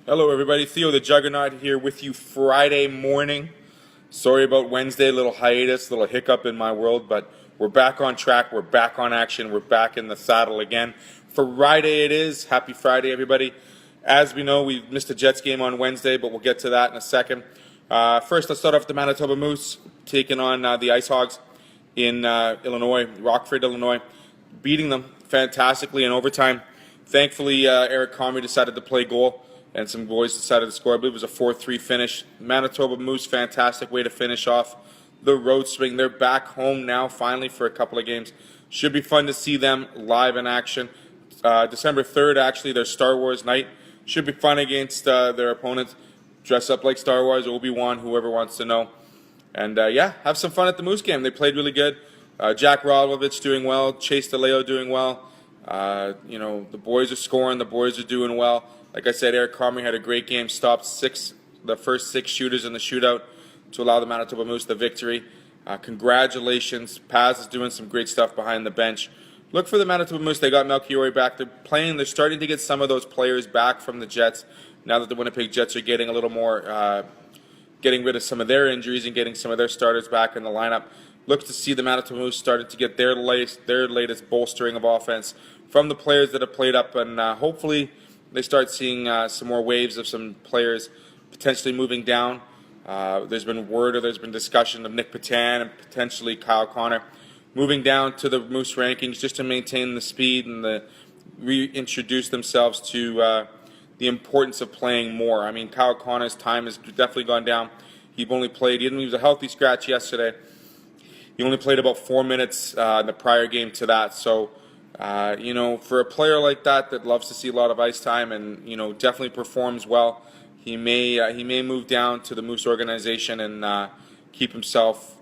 Hello everybody, Theo the Juggernaut here with you Friday morning. Sorry about Wednesday, a little hiatus, a little hiccup in my world, but we're back on track, we're back on action, we're back in the saddle again. Friday it is. Happy Friday everybody. As we know, we missed a Jets game on Wednesday, but we'll get to that in a second. First, let's start off the Manitoba Moose taking on the Ice Hogs in Illinois, Rockford, Illinois, beating them fantastically in overtime. Thankfully, Eric Comrie decided to play goal, and some boys decided to score. I believe it was a 4-3 finish. Manitoba Moose, fantastic way to finish off the road swing. They're back home now, finally, for a couple of games. Should be fun to see them live in action. December 3rd, actually, their Star Wars night. Should be fun against their opponents. Dress up like Star Wars, Obi-Wan, whoever wants to know. And, yeah, have some fun at the Moose game. They played really good. Jack Rodlovich doing well. Chase DeLeo doing well. The boys are scoring. The boys are doing well. Like I said, Eric Comrie had a great game, stopped the first six shooters in the shootout to allow the Manitoba Moose the victory. Congratulations. Paz is doing some great stuff behind the bench. Look for the Manitoba Moose. They got Melchiori back. They're starting to get some of those players back from the Jets now that the Winnipeg Jets are getting a little more, getting rid of some of their injuries and getting some of their starters back in the lineup. Looks to see the Manitoba Moose starting to get their latest bolstering of offense from the players that have played up, and hopefully they start seeing some more waves of some players potentially moving down. There's been word or there's been discussion of Nick Patan and potentially Kyle Connor moving down to the Moose rankings just to maintain the speed and reintroduce themselves to the importance of playing more. I mean, Kyle Connor's time has definitely gone down. He was a healthy scratch yesterday. He only played about 4 minutes in the prior game to that. So, for a player like that loves to see a lot of ice time and, definitely performs well, he may move down to the Moose organization and keep himself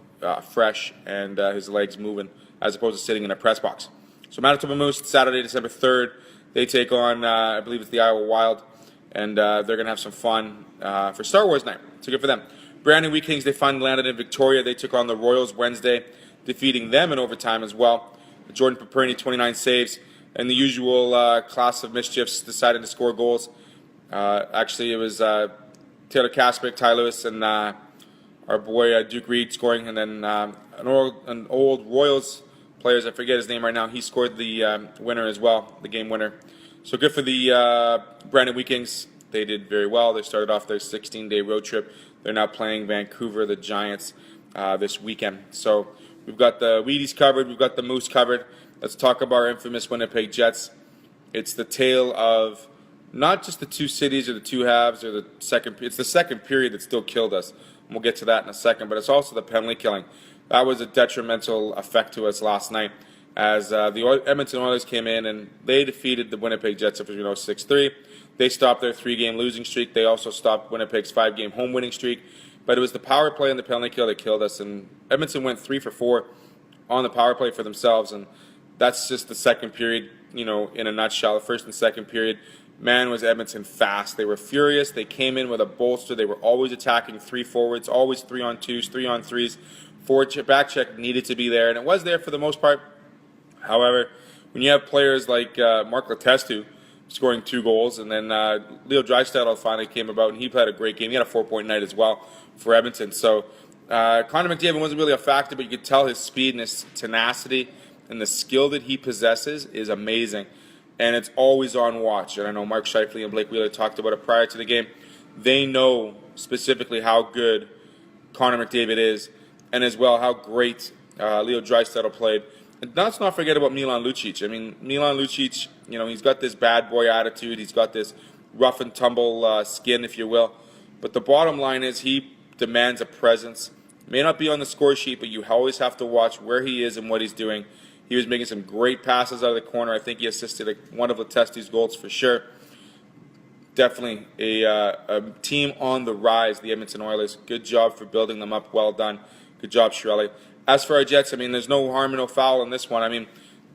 fresh and his legs moving as opposed to sitting in a press box. So Manitoba Moose, Saturday, December 3rd, they take on, I believe it's the Iowa Wild, and they're going to have some fun for Star Wars night. So good for them. Brandon Wheat Kings, they finally landed in Victoria. They took on the Royals Wednesday, defeating them in overtime as well. Jordan Paperny, 29 saves, and the usual class of mischiefs decided to score goals. Actually, it was Taylor Kaspick, Ty Lewis, and our boy Duke Reed scoring, and then an old Royals player, I forget his name right now, he scored the winner as well, the game winner. So good for the Brandon Wheat Kings. They did very well. They started off their 16-day road trip. They're now playing Vancouver, the Giants, this weekend. So we've got the Wheaties covered. We've got the Moose covered. Let's talk about our infamous Winnipeg Jets. It's the tale of not just the two cities or the two halves or it's the second period that still killed us. And we'll get to that in a second, but it's also the penalty killing. That was a detrimental effect to us last night as the Edmonton Oilers came in and they defeated the Winnipeg Jets, as we know, 6-3. They stopped their 3-game losing streak. They also stopped Winnipeg's 5-game home winning streak. But it was the power play and the penalty kill that killed us. And Edmonton went 3 for 4 on the power play for themselves. And that's just the second period, in a nutshell. The first and second period, man, was Edmonton fast. They were furious. They came in with a bolster. They were always attacking 3 forwards, always 3-on-2s, 3-on-3s. Back check needed to be there, and it was there for the most part. However, when you have players like Mark Letestu scoring 2 goals, and then Leo Draisaitl finally came about, and he played a great game. He had a 4-point night as well for Edmonton. So Connor McDavid wasn't really a factor, but you could tell his speed and his tenacity and the skill that he possesses is amazing. And it's always on watch. And I know Mark Scheifele and Blake Wheeler talked about it prior to the game. They know specifically how good Connor McDavid is, and as well how great Leo Draisaitl played. And let's not forget about Milan Lucic. I mean, Milan Lucic, he's got this bad boy attitude. He's got this rough and tumble skin, if you will. But the bottom line is he demands a presence. May not be on the score sheet, but you always have to watch where he is and what he's doing. He was making some great passes out of the corner. I think he assisted one of Letestu's goals for sure. Definitely a team on the rise, the Edmonton Oilers. Good job for building them up. Well done. Good job, Chiarelli. As for our Jets, there's no harm and no foul in this one.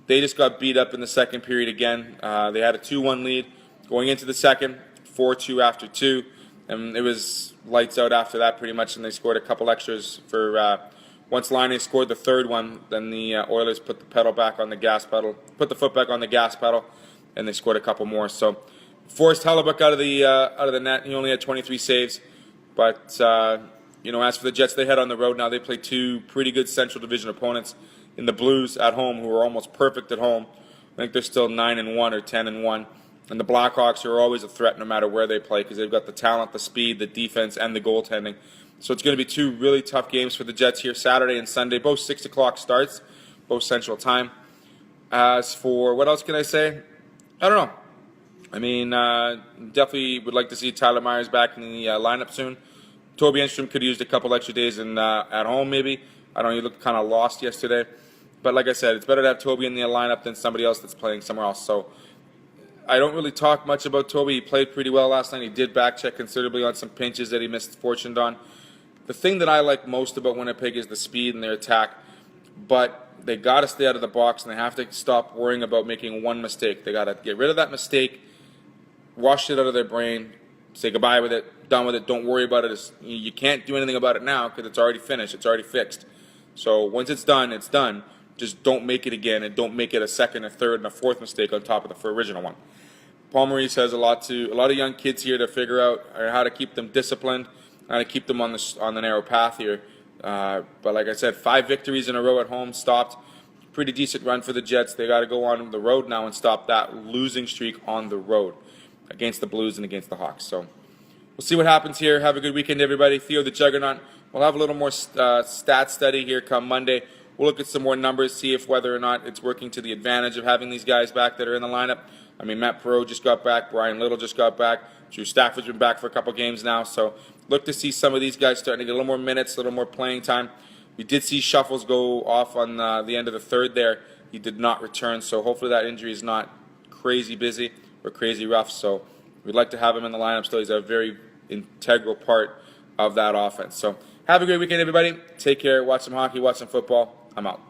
They just got beat up in the second period again. They had a 2-1 lead going into the second, 4-2 after 2. And it was lights out after that pretty much, and they scored a couple extras for once Laine scored the third one, then the Oilers put the foot back on the gas pedal, and they scored a couple more. So Forced Hellebuck out of the net. He only had 23 saves. But as for the Jets, they head on the road now. They play two pretty good Central Division opponents in the Blues at home, who are almost perfect at home. I think they're still 9-1 or 10-1. And the Blackhawks are always a threat no matter where they play because they've got the talent, the speed, the defense, and the goaltending. So it's going to be two really tough games for the Jets here Saturday and Sunday. Both 6 o'clock starts, both Central Time. As for what else can I say? I don't know. I mean, definitely would like to see Tyler Myers back in the lineup soon. Toby Enstrom could have used a couple extra days at home maybe. I don't know, he looked kind of lost yesterday. But like I said, it's better to have Toby in the lineup than somebody else that's playing somewhere else. So I don't really talk much about Toby. He played pretty well last night. He did back check considerably on some pinches that he misfortuned on. The thing that I like most about Winnipeg is the speed in their attack. But they got to stay out of the box, and they have to stop worrying about making one mistake. They got to get rid of that mistake, wash it out of their brain, say goodbye with it, done with it, don't worry about it. You can't do anything about it now because it's already finished, it's already fixed. So once it's done, it's done. Just don't make it again, and don't make it a second, a third, and a fourth mistake on top of the original one. Paul Maurice has a lot of young kids here to figure out how to keep them disciplined, how to keep them on the narrow path here. But like I said, 5 victories in a row at home stopped. Pretty decent run for the Jets. They got to go on the road now and stop that losing streak on the road against the Blues and against the Hawks. So we'll see what happens here. Have a good weekend, everybody. Theo the Juggernaut. We'll have a little more stat study here come Monday. We'll look at some more numbers, see if whether or not it's working to the advantage of having these guys back that are in the lineup. I mean, Matt Perreault just got back. Brian Little just got back. Drew Stafford's been back for a couple games now. So look to see some of these guys starting to get a little more minutes, a little more playing time. We did see Shuffles go off on the end of the third there. He did not return, so hopefully that injury is not crazy busy or crazy rough. So we'd like to have him in the lineup still. He's a very integral part of that offense. So have a great weekend, everybody. Take care. Watch some hockey. Watch some football. I'm out.